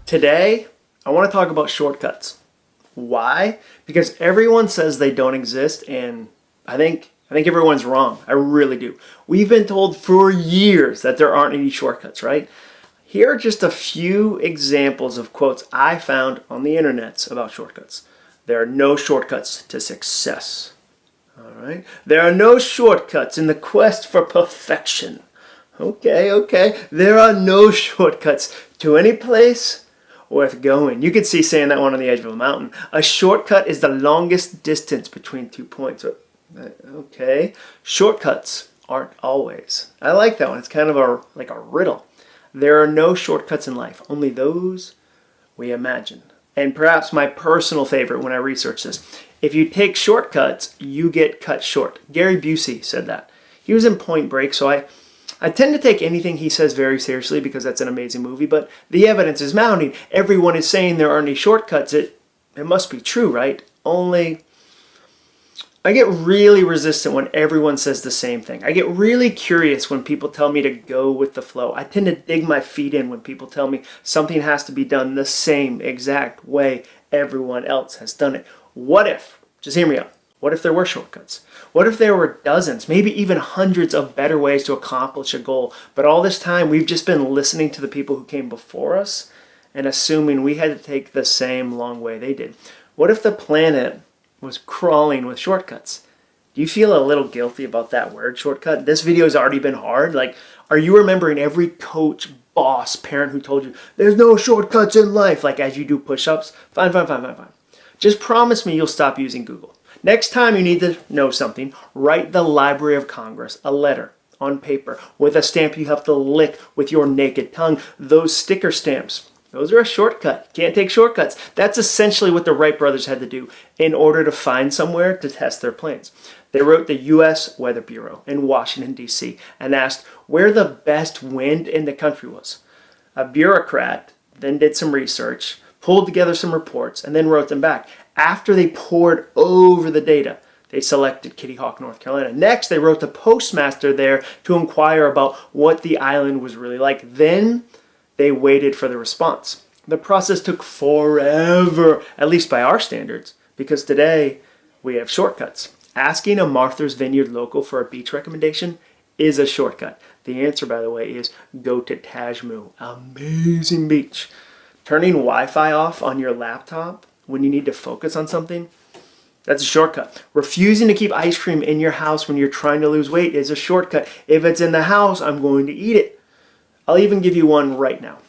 Today, I want to talk about shortcuts. Why? Because everyone says they don't exist, and I think everyone's wrong. I really do. We've been told for years that there aren't any shortcuts, right? Here are just a few examples of quotes I found on the internet about shortcuts. There are no shortcuts to success. All right. There are no shortcuts in the quest for perfection. Okay. There are no shortcuts to any place worth going. You could see saying that one on the edge of a mountain. A shortcut is the longest distance between 2 points. Okay. Shortcuts aren't always. I like that one. It's kind of like a riddle. There are no shortcuts in life, only those we imagine. And perhaps my personal favorite when I research this, if you take shortcuts, you get cut short. Gary Busey said that. He was in Point Break, so I tend to take anything he says very seriously because that's an amazing movie, but the evidence is mounting. Everyone is saying there aren't any shortcuts. It must be true, right? Only I get really resistant when everyone says the same thing. I get really curious when people tell me to go with the flow. I tend to dig my feet in when people tell me something has to be done the same exact way everyone else has done it. What if, just hear me out, what if there were shortcuts? What if there were dozens, maybe even hundreds of better ways to accomplish a goal? But all this time we've just been listening to the people who came before us and assuming we had to take the same long way they did. What if the planet was crawling with shortcuts? Do you feel a little guilty about that word, shortcut? This video has already been hard. Like, are you remembering every coach, boss, parent who told you, there's no shortcuts in life, like as you do push-ups? Fine. Just promise me you'll stop using Google. Next time you need to know something, write the Library of Congress a letter on paper with a stamp you have to lick with your naked tongue. Those sticker stamps, those are a shortcut. Can't take shortcuts. That's essentially what the Wright brothers had to do in order to find somewhere to test their planes. They wrote the U.S. Weather Bureau in Washington, D.C. and asked where the best wind in the country was. A bureaucrat then did some research, pulled together some reports, and then wrote them back. After they pored over the data, they selected Kitty Hawk, North Carolina. Next, they wrote the postmaster there to inquire about what the island was really like. Then they waited for the response. The process took forever, at least by our standards, because today we have shortcuts. Asking a Martha's Vineyard local for a beach recommendation is a shortcut. The answer, by the way, is go to Tajmu. Amazing beach. Turning Wi-Fi off on your laptop when you need to focus on something, that's a shortcut. Refusing to keep ice cream in your house when you're trying to lose weight is a shortcut. If it's in the house, I'm going to eat it. I'll even give you one right now.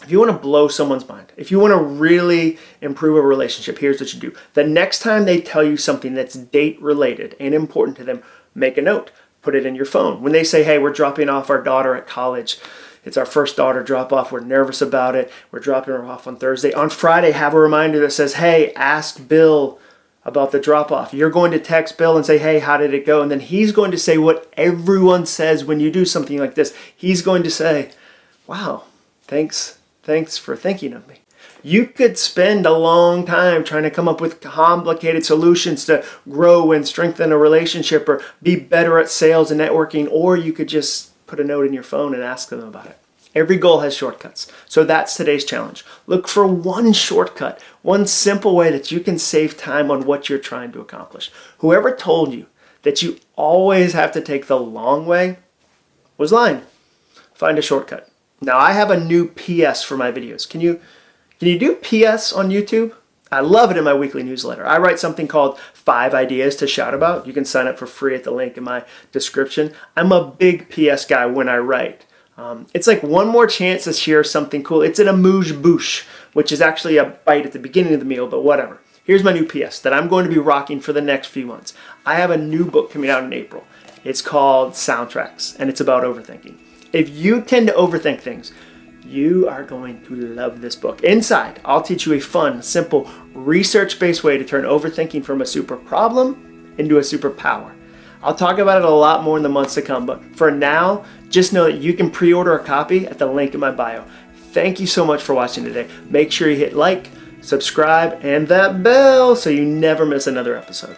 If you want to blow someone's mind, if you want to really improve a relationship, here's what you do. The next time they tell you something that's date related and important to them, make a note. Put it in your phone. When they say, hey, we're dropping off our daughter at college, it's our first daughter drop off. We're nervous about it. We're dropping her off on Thursday. On Friday, have a reminder that says, hey, ask Bill about the drop off. You're going to text Bill and say, hey, how did it go? And then he's going to say what everyone says when you do something like this. He's going to say, wow, thanks for thinking of me. You could spend a long time trying to come up with complicated solutions to grow and strengthen a relationship or be better at sales and networking, or you could just put a note in your phone and ask them about it. Every goal has shortcuts. So that's today's challenge. Look for one shortcut, one simple way that you can save time on what you're trying to accomplish. Whoever told you that you always have to take the long way was lying. Find a shortcut. Now I have a new PS for my videos. Can you do PS on YouTube? I love it in my weekly newsletter. I write something called 5 Ideas to Shout About. You can sign up for free at the link in my description. I'm a big PS guy when I write. It's like one more chance to share something cool. It's an amuse-bouche, which is actually a bite at the beginning of the meal, but whatever. Here's my new PS that I'm going to be rocking for the next few months. I have a new book coming out in April. It's called Soundtracks, and it's about overthinking. If you tend to overthink things, you are going to love this book. Inside, I'll teach you a fun, simple, research-based way to turn overthinking from a super problem into a superpower. I'll talk about it a lot more in the months to come, but for now, just know that you can pre-order a copy at the link in my bio. Thank you so much for watching today. Make sure you hit like, subscribe, and that bell so you never miss another episode.